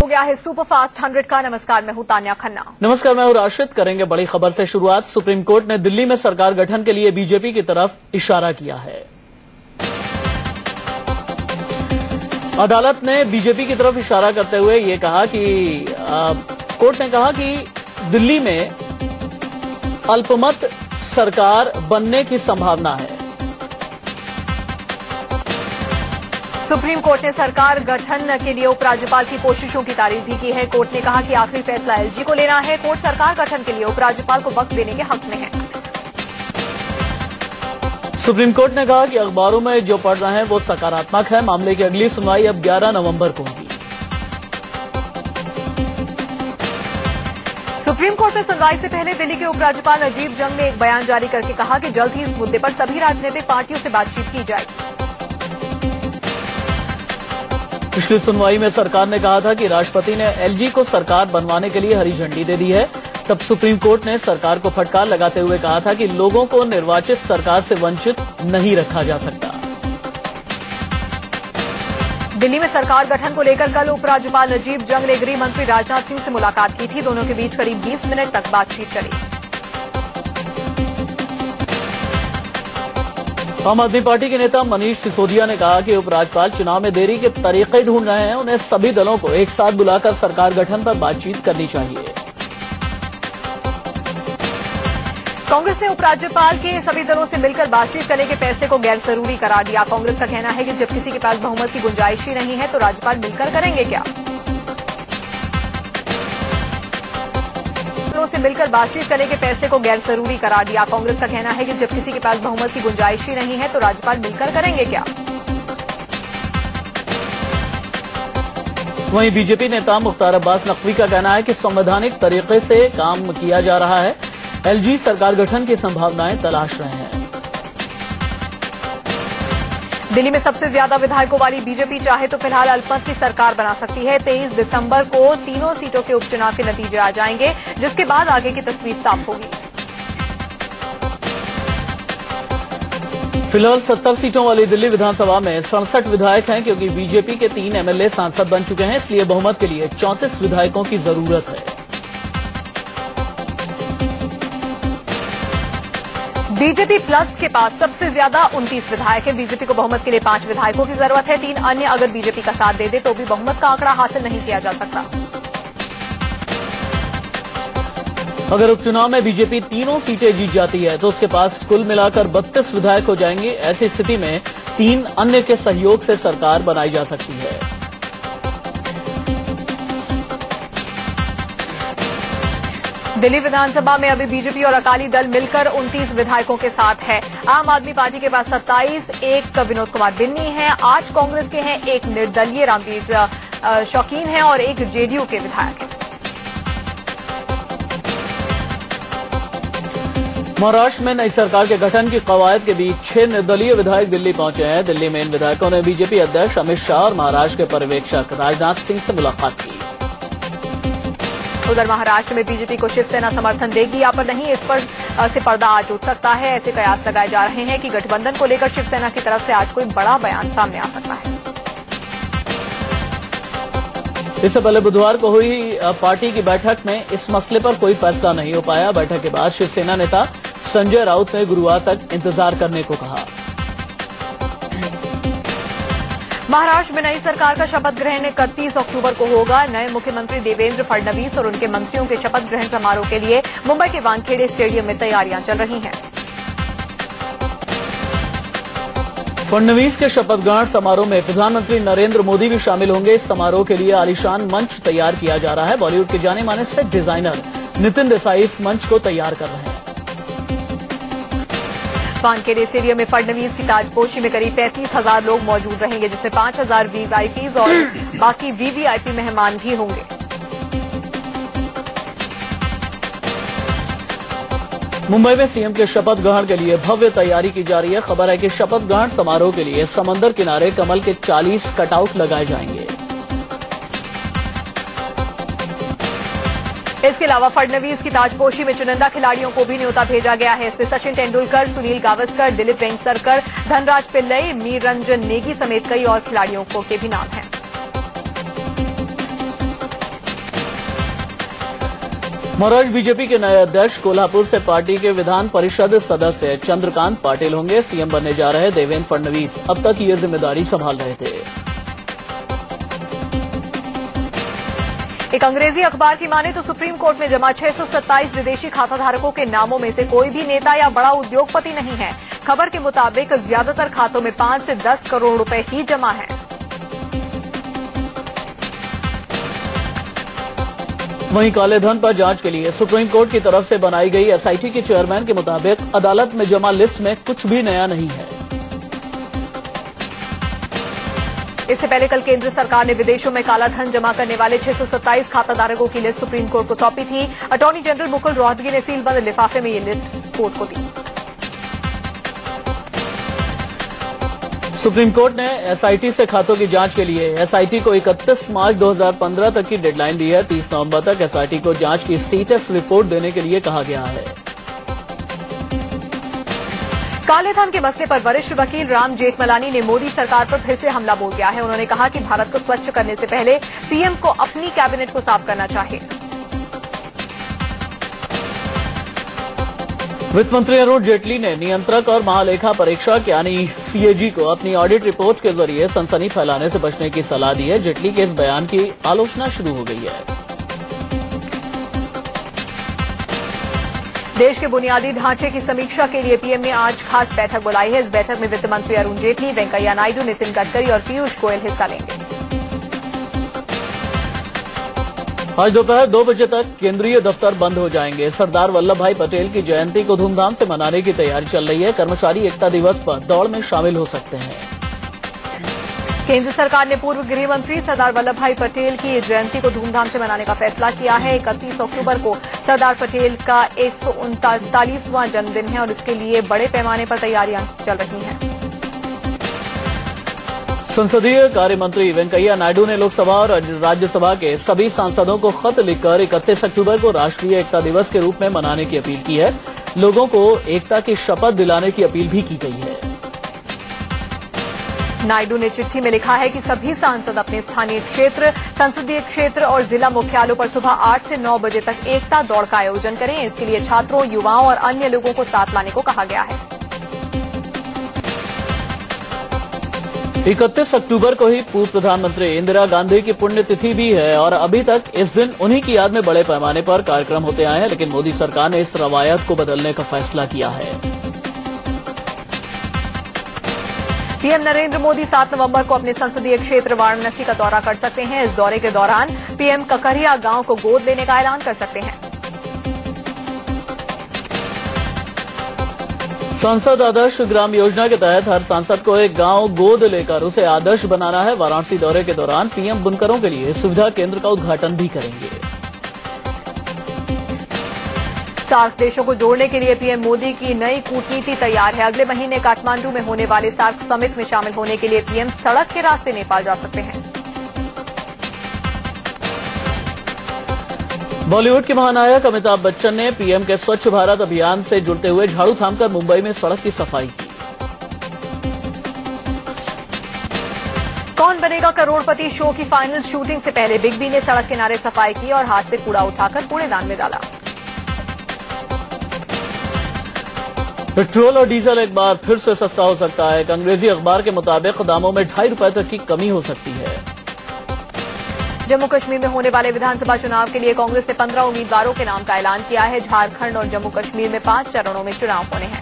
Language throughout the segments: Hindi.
गया है सुपरफास्ट 100 का। नमस्कार, मैं हूं तान्या खन्ना। नमस्कार, मैं हूं राशिद। करेंगे बड़ी खबर से शुरुआत। सुप्रीम कोर्ट ने दिल्ली में सरकार गठन के लिए बीजेपी की तरफ इशारा किया है। अदालत ने बीजेपी की तरफ इशारा करते हुए ये कहा कि कोर्ट ने कहा कि दिल्ली में अल्पमत सरकार बनने की संभावना है। सुप्रीम कोर्ट ने सरकार गठन के लिए उपराज्यपाल की कोशिशों की तारीफ भी की है। कोर्ट ने कहा कि आखिरी फैसला एलजी को लेना है। कोर्ट सरकार गठन के लिए उपराज्यपाल को वक्त देने के हक में है। सुप्रीम कोर्ट ने कहा कि अखबारों में जो पढ़ रहे हैं वो सकारात्मक है। मामले की अगली सुनवाई अब 11 नवंबर को होगी। सुप्रीम कोर्ट में सुनवाई से पहले दिल्ली के उपराज्यपाल अजीब जंग ने एक बयान जारी करके कहा कि जल्द ही इस मुद्दे पर सभी राजनीतिक पार्टियों से बातचीत की जाएगी। पिछली सुनवाई में सरकार ने कहा था कि राष्ट्रपति ने एलजी को सरकार बनवाने के लिए हरी झंडी दे दी है। तब सुप्रीम कोर्ट ने सरकार को फटकार लगाते हुए कहा था कि लोगों को निर्वाचित सरकार से वंचित नहीं रखा जा सकता। दिल्ली में सरकार गठन को लेकर कल उपराज्यपाल अजीब जंग ने गृह मंत्री राजनाथ सिंह से मुलाकात की थी। दोनों के बीच करीब 20 मिनट तक बातचीत चली। आम आदमी पार्टी के नेता मनीष सिसोदिया ने कहा कि उपराज्यपाल चुनाव में देरी के तरीके ढूंढ रहे हैं। उन्हें सभी दलों को एक साथ बुलाकर सरकार गठन पर बातचीत करनी चाहिए। कांग्रेस ने उपराज्यपाल के सभी दलों से मिलकर बातचीत करने के फैसले को गैर जरूरी करार दिया। कांग्रेस का कहना है कि जब किसी के पास बहुमत की गुंजाइश ही नहीं है तो राज्यपाल मिलकर करेंगे क्या। से मिलकर बातचीत करने के फैसले को गैर जरूरी करार दिया। कांग्रेस का कहना है कि जब किसी के पास बहुमत की गुंजाइश ही नहीं है तो राज्यपाल मिलकर करेंगे क्या। वहीं बीजेपी नेता मुख्तार अब्बास नकवी का कहना है कि संवैधानिक तरीके से काम किया जा रहा है। एलजी सरकार गठन की संभावनाएं तलाश रहे हैं। दिल्ली में सबसे ज्यादा विधायकों वाली बीजेपी चाहे तो फिलहाल अल्पमत की सरकार बना सकती है। 23 दिसंबर को तीनों सीटों के उपचुनाव के नतीजे आ जाएंगे, जिसके बाद आगे की तस्वीर साफ होगी। फिलहाल 70 सीटों वाली दिल्ली विधानसभा में 67 विधायक हैं, क्योंकि बीजेपी के 3 एमएलए सांसद बन चुके हैं। इसलिए बहुमत के लिए 34 विधायकों की जरूरत है। बीजेपी प्लस के पास सबसे ज्यादा 29 विधायक हैं। बीजेपी को बहुमत के लिए 5 विधायकों की जरूरत है। 3 अन्य अगर बीजेपी का साथ दे दे तो भी बहुमत का आंकड़ा हासिल नहीं किया जा सकता। अगर उपचुनाव में बीजेपी तीनों सीटें जीत जाती है तो उसके पास कुल मिलाकर 32 विधायक हो जाएंगे। ऐसी स्थिति में 3 अन्य के सहयोग से सरकार बनाई जा सकती है। दिल्ली विधानसभा में अभी बीजेपी और अकाली दल मिलकर 29 विधायकों के साथ है। आम आदमी पार्टी के पास 27, एक विनोद कुमार बिन्नी है, 8 कांग्रेस के हैं, एक निर्दलीय रामवीर शौकीन है और एक जेडीयू के विधायक है। महाराष्ट्र में नई सरकार के गठन की कवायद के बीच 6 निर्दलीय विधायक दिल्ली पहुंचे हैं। दिल्ली में इन विधायकों ने बीजेपी अध्यक्ष अमित शाह और महाराष्ट्र के पर्यवेक्षक राजनाथ सिंह से मुलाकात की। उधर महाराष्ट्र में बीजेपी को शिवसेना समर्थन देगी या पर नहीं, इस पर से पर्दा आज उठ सकता है। ऐसे कयास लगाए जा रहे हैं कि गठबंधन को लेकर शिवसेना की तरफ से आज कोई बड़ा बयान सामने आ सकता है। इससे पहले बुधवार को हुई पार्टी की बैठक में इस मसले पर कोई फैसला नहीं हो पाया। बैठक के बाद शिवसेना नेता संजय राउत ने गुरुवार तक इंतजार करने को कहा। महाराष्ट्र में नई सरकार का शपथ ग्रहण 31 अक्टूबर को होगा। नए मुख्यमंत्री देवेंद्र फडणवीस और उनके मंत्रियों के शपथ ग्रहण समारोह के लिए मुंबई के वानखेड़े स्टेडियम में तैयारियां चल रही हैं। फडणवीस के शपथ ग्रहण समारोह में प्रधानमंत्री नरेंद्र मोदी भी शामिल होंगे। इस समारोह के लिए आलीशान मंच तैयार किया जा रहा है। बॉलीवुड के जाने माने सेट डिजाइनर नितिन देसाई इस मंच को तैयार कर रहे हैं। वानखेड़े स्टेडियम में फडणवीस की ताजपोशी में करीब 35,000 लोग मौजूद रहेंगे, जिसमें 5,000 वीवीआईपीज और बाकी वीवीआईपी मेहमान भी होंगे। मुंबई में सीएम के शपथ ग्रहण के लिए भव्य तैयारी की जा रही है। खबर है कि शपथ ग्रहण समारोह के लिए समंदर किनारे कमल के 40 कटआउट लगाए जाएंगे। इसके अलावा फडणवीस की ताजपोशी में चुनिंदा खिलाड़ियों को भी न्योता भेजा गया है। इसमें सचिन तेंदुलकर, सुनील गावस्कर, दिलीप वेंगसरकर, धनराज पिल्लई, मीर रंजन नेगी समेत कई और खिलाड़ियों के भी नाम हैं। महाराष्ट्र बीजेपी के नए अध्यक्ष कोल्हापुर से पार्टी के विधान परिषद सदस्य चंद्रकांत पाटिल होंगे। सीएम बनने जा रहे देवेंद्र फडणवीस अब तक ये जिम्मेदारी संभाल रहे थे। एक अंग्रेजी अखबार की माने तो सुप्रीम कोर्ट में जमा 627 विदेशी खाताधारकों के नामों में से कोई भी नेता या बड़ा उद्योगपति नहीं है। खबर के मुताबिक ज्यादातर खातों में 5 से 10 करोड़ रुपए ही जमा है। वहीं काले धन पर जांच के लिए सुप्रीम कोर्ट की तरफ से बनाई गई एसआईटी के चेयरमैन के मुताबिक अदालत में जमा लिस्ट में कुछ भी नया नहीं है। इससे पहले कल केंद्र सरकार ने विदेशों में काला धन जमा करने वाले 627 खाताधारकों की लिस्ट सुप्रीम कोर्ट को सौंपी थी। अटॉर्नी जनरल मुकुल रोहतगी ने सीलबंद लिफाफे में ये लिस्ट कोर्ट को दी। सुप्रीम कोर्ट ने एसआईटी से खातों की जांच के लिए एसआईटी को 31 मार्च 2015 तक की डेडलाइन दी है। 30 नवंबर तक एसआईटी को जांच की स्टेटस रिपोर्ट देने के लिए कहा गया है। काले धन के मसले पर वरिष्ठ वकील राम जेठमलानी ने मोदी सरकार पर फिर से हमला बोल दिया है। उन्होंने कहा कि भारत को स्वच्छ करने से पहले पीएम को अपनी कैबिनेट को साफ करना चाहिए। वित्त मंत्री अरुण जेटली ने नियंत्रक और महालेखा परीक्षक यानी सीएजी को अपनी ऑडिट रिपोर्ट के जरिए सनसनी फैलाने से बचने की सलाह दी है। जेटली के इस बयान की आलोचना शुरू हो गई है। देश के बुनियादी ढांचे की समीक्षा के लिए पीएम ने आज खास बैठक बुलाई है। इस बैठक में वित्त मंत्री अरुण जेटली, वेंकैया नायडू, नितिन गडकरी और पीयूष गोयल हिस्सा लेंगे। आज दोपहर 2 बजे तक केंद्रीय दफ्तर बंद हो जाएंगे। सरदार वल्लभ भाई पटेल की जयंती को धूमधाम से मनाने की तैयारी चल रही है। कर्मचारी एकता दिवस पर दौड़ में शामिल हो सकते हैं। केंद्र सरकार ने पूर्व गृह मंत्री सरदार वल्लभ भाई पटेल की जयंती को धूमधाम से मनाने का फैसला किया है। 31 अक्टूबर को सरदार पटेल का 139वां जन्मदिन है और इसके लिए बड़े पैमाने पर तैयारियां चल रही हैं। संसदीय कार्य मंत्री वेंकैया नायडू ने लोकसभा और राज्यसभा के सभी सांसदों को खत लिखकर 31 अक्टूबर को राष्ट्रीय एकता दिवस के रूप में मनाने की अपील की है। लोगों को एकता की शपथ दिलाने की अपील भी की गई है। नायडू ने चिट्ठी में लिखा है कि सभी सांसद अपने स्थानीय क्षेत्र, संसदीय क्षेत्र और जिला मुख्यालयों पर सुबह 8 से 9 बजे तक एकता दौड़ का आयोजन करें। इसके लिए छात्रों, युवाओं और अन्य लोगों को साथ लाने को कहा गया है। 31 अक्टूबर को ही पूर्व प्रधानमंत्री इंदिरा गांधी की पुण्यतिथि भी है और अभी तक इस दिन उन्हीं की याद में बड़े पैमाने पर कार्यक्रम होते आए हैं, लेकिन मोदी सरकार ने इस रवायत को बदलने का फैसला किया है। पीएम नरेंद्र मोदी 7 नवंबर को अपने संसदीय क्षेत्र वाराणसी का दौरा कर सकते हैं। इस दौरे के दौरान पीएम ककरिया गांव को गोद लेने का ऐलान कर सकते हैं। सांसद आदर्श ग्राम योजना के तहत हर सांसद को एक गांव गोद लेकर उसे आदर्श बनाना है। वाराणसी दौरे के दौरान पीएम बुनकरों के लिए सुविधा केंद्र का उद्घाटन भी करेंगे। सार्क देशों को जोड़ने के लिए पीएम मोदी की नई कूटनीति तैयार है। अगले महीने काठमांडू में होने वाले सार्क समिट में शामिल होने के लिए पीएम सड़क के रास्ते नेपाल जा सकते हैं। बॉलीवुड के महानायक अमिताभ बच्चन ने पीएम के स्वच्छ भारत अभियान से जुड़ते हुए झाड़ू थामकर मुंबई में सड़क की सफाई की। कौन बनेगा करोड़पति शो की फाइनल शूटिंग से पहले बिग बी ने सड़क किनारे सफाई की और हाथ से कूड़ा उठाकर कूड़ेदान में डाला। पेट्रोल और डीजल एक बार फिर से सस्ता हो सकता है। एक अंग्रेजी अखबार के मुताबिक दामों में 2.5 रुपए तक की कमी हो सकती है। जम्मू कश्मीर में होने वाले विधानसभा चुनाव के लिए कांग्रेस ने 15 उम्मीदवारों के नाम का ऐलान किया है। झारखंड और जम्मू कश्मीर में 5 चरणों में चुनाव होने हैं।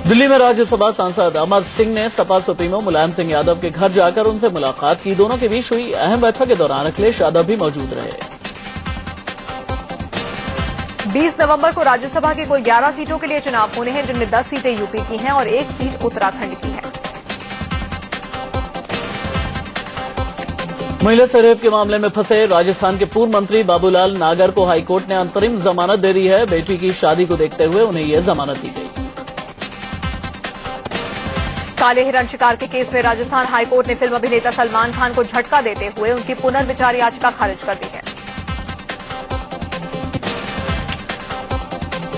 दिल्ली में राज्यसभा सांसद अमर सिंह ने सपा सुप्रीमो मुलायम सिंह यादव के घर जाकर उनसे मुलाकात की। दोनों के बीच हुई अहम बैठक के दौरान अखिलेश यादव भी मौजूद रहे। 20 नवंबर को राज्यसभा की कुल 11 सीटों के लिए चुनाव होने हैं, जिनमें 10 सीटें यूपी की हैं और 1 सीट उत्तराखंड की है। महिला से रेप के मामले में फंसे राजस्थान के पूर्व मंत्री बाबूलाल नागर को हाईकोर्ट ने अंतरिम जमानत दे दी है। बेटी की शादी को देखते हुए उन्हें यह जमानत दी गई। काले हिरण शिकार के केस में राजस्थान हाईकोर्ट ने फिल्म अभिनेता सलमान खान को झटका देते हुए उनकी पुनर्विचार याचिका खारिज कर दी है।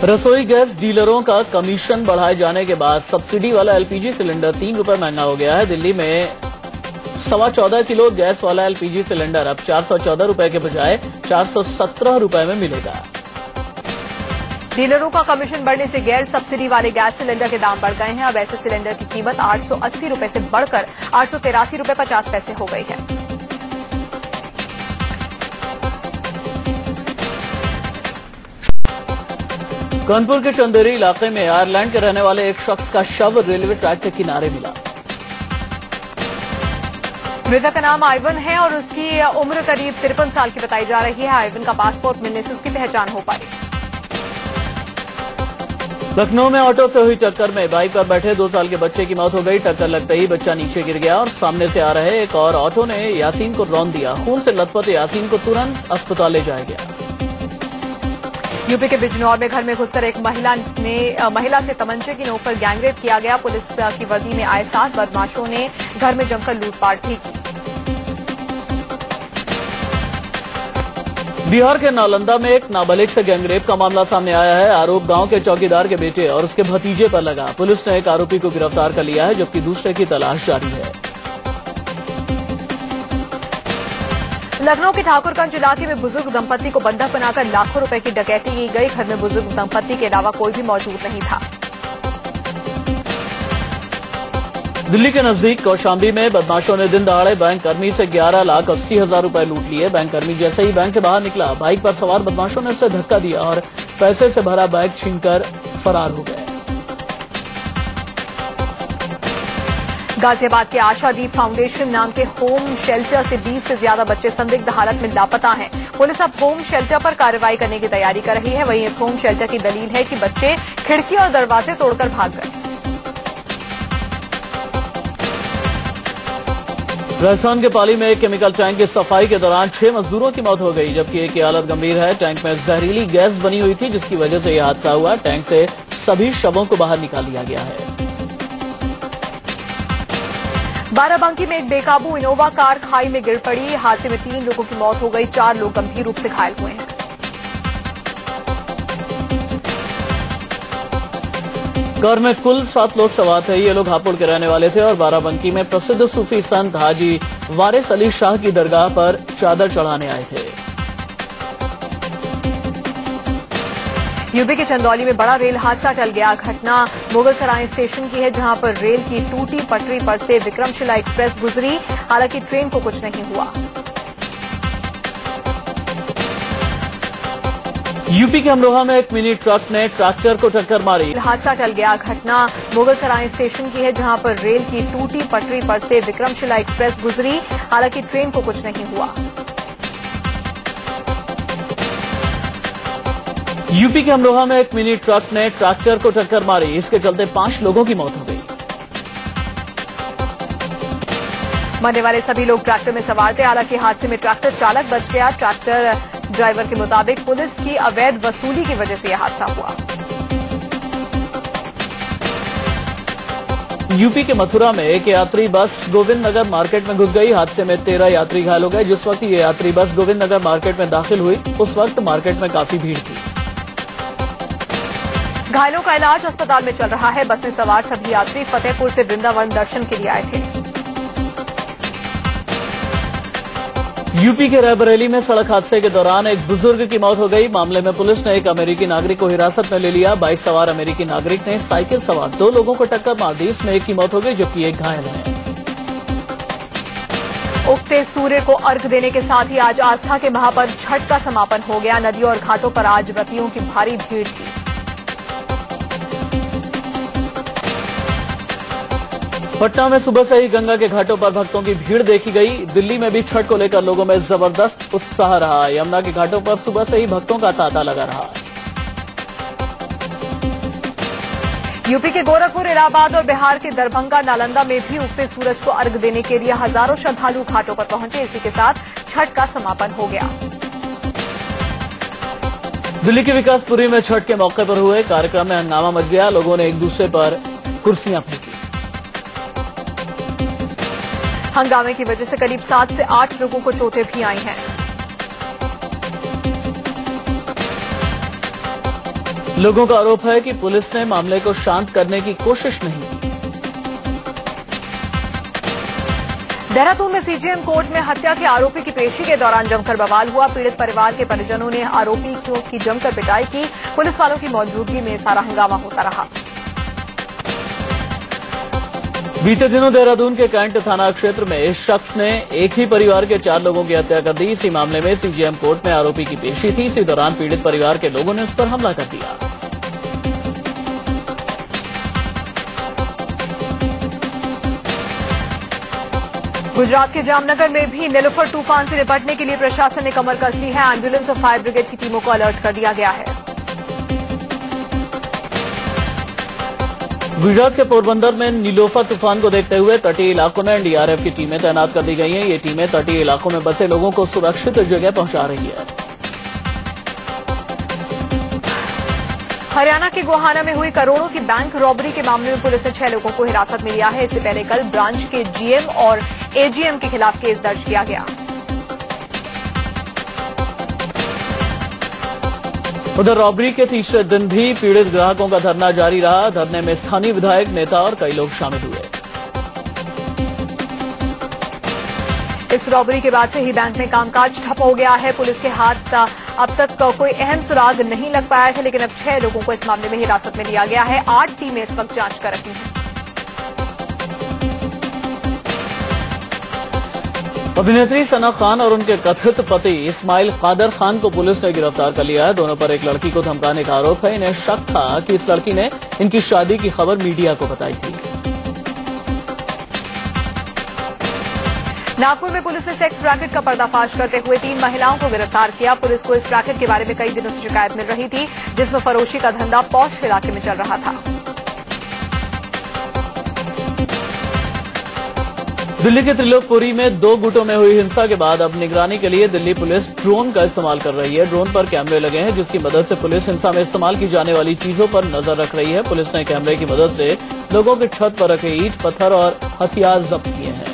रसोई गैस डीलरों का कमीशन बढ़ाए जाने के बाद सब्सिडी वाला एलपीजी सिलेंडर 3 रुपए महंगा हो गया है। दिल्ली में 14.25 किलो गैस वाला एलपीजी सिलेंडर अब 414 रुपए के बजाय 417 रुपए में मिलेगा। डीलरों का कमीशन बढ़ने से गैर सब्सिडी वाले गैस सिलेंडर के दाम बढ़ गए हैं। अब ऐसे सिलेंडर की कीमत 880 रुपए से बढ़कर 883 रुपए 50 पैसे हो गई है। कानपुर के चंदेरी इलाके में आयरलैंड के रहने वाले एक शख्स का शव रेलवे ट्रैक के किनारे मिला। मृतक का नाम आइवन है और उसकी उम्र करीब 53 साल की बताई जा रही है। आइवन का पासपोर्ट मिलने से उसकी पहचान हो पाई। लखनऊ में ऑटो से हुई टक्कर में बाइक पर बैठे 2 साल के बच्चे की मौत हो गई। टक्कर लगते ही बच्चा नीचे गिर गया और सामने से आ रहे एक और ऑटो ने यासीन को रौंद दिया। खून से लथपथ यासीन को तुरंत अस्पताल ले जाया गया। यूपी के बिजनौर में घर में घुसकर एक महिला से तमंचे की नोक पर गैंगरेप किया गया। पुलिस की वर्दी में आए 7 बदमाशों ने घर में जमकर लूटपाट भी की। बिहार के नालंदा में एक नाबालिग से गैंगरेप का मामला सामने आया है। आरोप गांव के चौकीदार के बेटे और उसके भतीजे पर लगा। पुलिस ने एक आरोपी को गिरफ्तार कर लिया है जबकि दूसरे की तलाश जारी है। लखनऊ के ठाकुरगंज इलाके में बुजुर्ग दंपत्ति को बंधक बनाकर लाखों रुपए की डकैती की गई। घर में बुजुर्ग दंपत्ति के अलावा कोई भी मौजूद नहीं था। दिल्ली के नजदीक कौशाम्बी में बदमाशों ने दिन दहाड़े बैंक कर्मी से 11,80,000 रुपए लूट लिए। बैंक कर्मी जैसे ही बैंक से बाहर निकला, बाइक पर सवार बदमाशों ने उसे धक्का दिया और पैसे से भरा बैग छीनकर फरार हो गए। गाजियाबाद के आशादीप फाउंडेशन नाम के होम शेल्टर से 20 से ज्यादा बच्चे संदिग्ध हालत में लापता हैं। पुलिस अब होम शेल्टर पर कार्रवाई करने की तैयारी कर रही है। वहीं इस होम शेल्टर की दलील है कि बच्चे खिड़की और दरवाजे तोड़कर भाग गए। राजस्थान के पाली में एक केमिकल टैंक की सफाई के दौरान 6 मजदूरों की मौत हो गई जबकि एक की हालत गंभीर है। टैंक में जहरीली गैस बनी हुई थी जिसकी वजह से यह हादसा हुआ। टैंक से सभी शवों को बाहर निकाल लिया गया है। बाराबंकी में एक बेकाबू इनोवा कार खाई में गिर पड़ी। हादसे में 3 लोगों की मौत हो गई। 4 लोग गंभीर रूप से घायल हुए हैं। कार में कुल 7 लोग सवार थे। ये लोग हापुड़ के रहने वाले थे और बाराबंकी में प्रसिद्ध सूफी संत हाजी वारिस अली शाह की दरगाह पर चादर चढ़ाने आए थे। यूपी के चंदौली में बड़ा रेल हादसा टल गया। घटना मुगलसराय स्टेशन की है जहां पर रेल की टूटी पटरी पर से विक्रमशिला एक्सप्रेस गुजरी। हालांकि ट्रेन को कुछ नहीं हुआ। यूपी के अमरोहा में एक मिनी ट्रक ने ट्रैक्टर को टक्कर मारी। हादसा टल गया। घटना मुगलसराय स्टेशन की है जहां पर रेल की टूटी पटरी पर से विक्रमशिला एक्सप्रेस गुजरी। हालांकि ट्रेन को कुछ नहीं हुआ। यूपी के अमरोहा में एक मिनी ट्रक ने ट्रैक्टर को टक्कर मारी। इसके चलते 5 लोगों की मौत हो गई। मरने वाले सभी लोग ट्रैक्टर में सवार थे। हालांकि हादसे में ट्रैक्टर चालक बच गया। ट्रैक्टर ड्राइवर के मुताबिक पुलिस की अवैध वसूली की वजह से यह हादसा हुआ। यूपी के मथुरा में एक यात्री बस गोविंद नगर मार्केट में घुस गई। हादसे में 13 यात्री घायल हो गए। जिस वक्त ये यात्री बस गोविंद नगर मार्केट में दाखिल हुई उस वक्त मार्केट में काफी भीड़ थी। घायलों का इलाज अस्पताल में चल रहा है। बस में सवार सभी यात्री फतेहपुर से वृंदावन दर्शन के लिए आए थे। यूपी के रायबरेली में सड़क हादसे के दौरान एक बुजुर्ग की मौत हो गई। मामले में पुलिस ने एक अमेरिकी नागरिक को हिरासत में ले लिया। बाइक सवार अमेरिकी नागरिक ने साइकिल सवार 2 लोगों को टक्कर मार दी। इसमें एक की मौत हो गई जबकि एक घायल है। उगते सूर्य को अर्घ देने के साथ ही आज आस्था के महापर्व छठ का समापन हो गया। नदियों और घाटों पर आज व्रतियों की भारी भीड़ थी। पटना में सुबह से ही गंगा के घाटों पर भक्तों की भीड़ देखी गई। दिल्ली में भी छठ को लेकर लोगों में जबरदस्त उत्साह रहा। यमुना के घाटों पर सुबह से ही भक्तों का तांता लगा रहा। यूपी के गोरखपुर, इलाहाबाद और बिहार के दरभंगा, नालंदा में भी उगते सूरज को अर्घ देने के लिए हजारों श्रद्धालु घाटों पर पहुंचे। इसी के साथ छठ का समापन हो गया। दिल्ली के विकासपुरी में छठ के मौके पर हुए कार्यक्रम में हंगामा मच गया। लोगों ने एक दूसरे पर कुर्सियां फेंकी। हंगामे की वजह से करीब 7 से 8 लोगों को चोटें भी आई हैं। लोगों का आरोप है कि पुलिस ने मामले को शांत करने की कोशिश नहीं की। देहरादून में सीजेएम कोर्ट में हत्या के आरोपी की पेशी के दौरान जमकर बवाल हुआ। पीड़ित परिवार के परिजनों ने आरोपी की जमकर पिटाई की। पुलिस वालों की मौजूदगी में सारा हंगामा होता रहा। बीते दिनों देहरादून के कैंट थाना क्षेत्र में इस शख्स ने एक ही परिवार के 4 लोगों की हत्या कर दी। इसी मामले में सीजेएम कोर्ट में आरोपी की पेशी थी। इसी दौरान पीड़ित परिवार के लोगों ने उस पर हमला कर दिया। गुजरात के जामनगर में भी नीलोफर तूफान से निपटने के लिए प्रशासन ने कमर कस ली है। एम्बुलेंस और फायर ब्रिगेड की टीमों को अलर्ट कर दिया गया है। गुजरात के पोरबंदर में नीलोफर तूफान को देखते हुए तटीय इलाकों में एनडीआरएफ की टीमें तैनात कर दी गई हैं। ये टीमें तटीय इलाकों में बसे लोगों को सुरक्षित जगह पहुंचा रही है। हरियाणा के गोहाना में हुई करोड़ों की बैंक रॉबरी के मामले में पुलिस ने 6 लोगों को हिरासत में लिया है। इससे पहले कल ब्रांच के जीएम और एजीएम के खिलाफ केस दर्ज किया गया। उधर रॉबरी के तीसरे दिन भी पीड़ित ग्राहकों का धरना जारी रहा। धरने में स्थानीय विधायक, नेता और कई लोग शामिल हुए। इस रॉबरी के बाद से ही बैंक में कामकाज ठप हो गया है। पुलिस के हाथ अब तक कोई अहम सुराग नहीं लग पाया था, लेकिन अब 6 लोगों को इस मामले में हिरासत में लिया गया है। 8 टीमें इस वक्त जांच कर रही हैं। अभिनेत्री सना खान और उनके कथित पति इस्माइल कादर खान को पुलिस ने गिरफ्तार कर लिया है। दोनों पर एक लड़की को धमकाने का आरोप है। इन्हें शक था कि इस लड़की ने इनकी शादी की खबर मीडिया को बताई थी। नागपुर में पुलिस ने सेक्स रैकेट का पर्दाफाश करते हुए 3 महिलाओं को गिरफ्तार किया। पुलिस को इस रैकेट के बारे में कई दिनों से शिकायत मिल रही थी, जिसमें फरोशी का धंधा पौष इलाके में चल रहा था। दिल्ली के त्रिलोकपुरी में 2 गुटों में हुई हिंसा के बाद अब निगरानी के लिए दिल्ली पुलिस ड्रोन का इस्तेमाल कर रही है। ड्रोन पर कैमरे लगे हैं, जिसकी मदद से पुलिस हिंसा में इस्तेमाल की जाने वाली चीजों पर नजर रख रही है। पुलिस ने कैमरे की मदद से लोगों की छत पर रखे ईंट, पत्थर और हथियार जब्त किए हैं।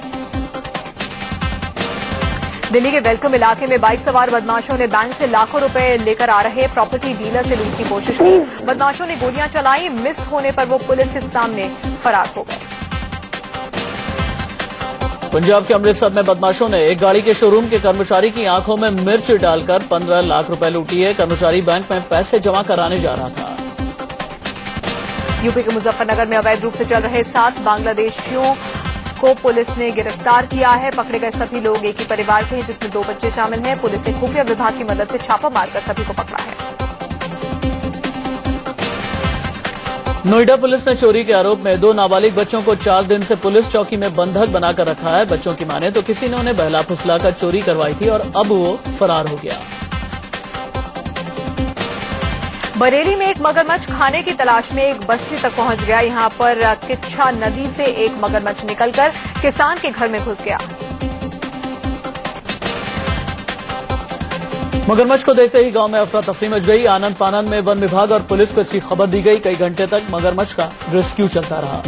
दिल्ली के वेलकम इलाके में बाइक सवार बदमाशों ने बैंक से लाखों रुपए लेकर आ रहे प्रॉपर्टी डीलर से लूट की कोशिश की। बदमाशों ने गोलियां चलाई। मिस होने पर वो पुलिस के सामने फरार हो गए। पंजाब के अमृतसर में बदमाशों ने एक गाड़ी के शोरूम के कर्मचारी की आंखों में मिर्च डालकर 15 लाख रुपए लूटी है। कर्मचारी बैंक में पैसे जमा कराने जा रहा था। यूपी के मुजफ्फरनगर में अवैध रूप से चल रहे 7 बांग्लादेशियों को पुलिस ने गिरफ्तार किया है। पकड़े गए सभी लोग एक ही परिवार के हैं, जिसमें 2 बच्चे शामिल हैं। पुलिस ने खुफिया विभाग की मदद से छापा मारकर सभी को पकड़ा है। नोएडा पुलिस ने चोरी के आरोप में 2 नाबालिग बच्चों को 4 दिन से पुलिस चौकी में बंधक बनाकर रखा है। बच्चों की माने तो किसी ने उन्हें बहला फुसलाकर चोरी करवाई थी और अब वो फरार हो गया। बरेली में एक मगरमच्छ खाने की तलाश में एक बस्ती तक पहुंच गया। यहां पर किच्छा नदी से एक मगरमच्छ निकलकर किसान के घर में घुस गया। मगरमच्छ को देखते ही गांव में अफरा तफरी मच गई। आनंद फानंद में वन विभाग और पुलिस को इसकी खबर दी गई। कई घंटे तक मगरमच्छ का रेस्क्यू चलता रहा।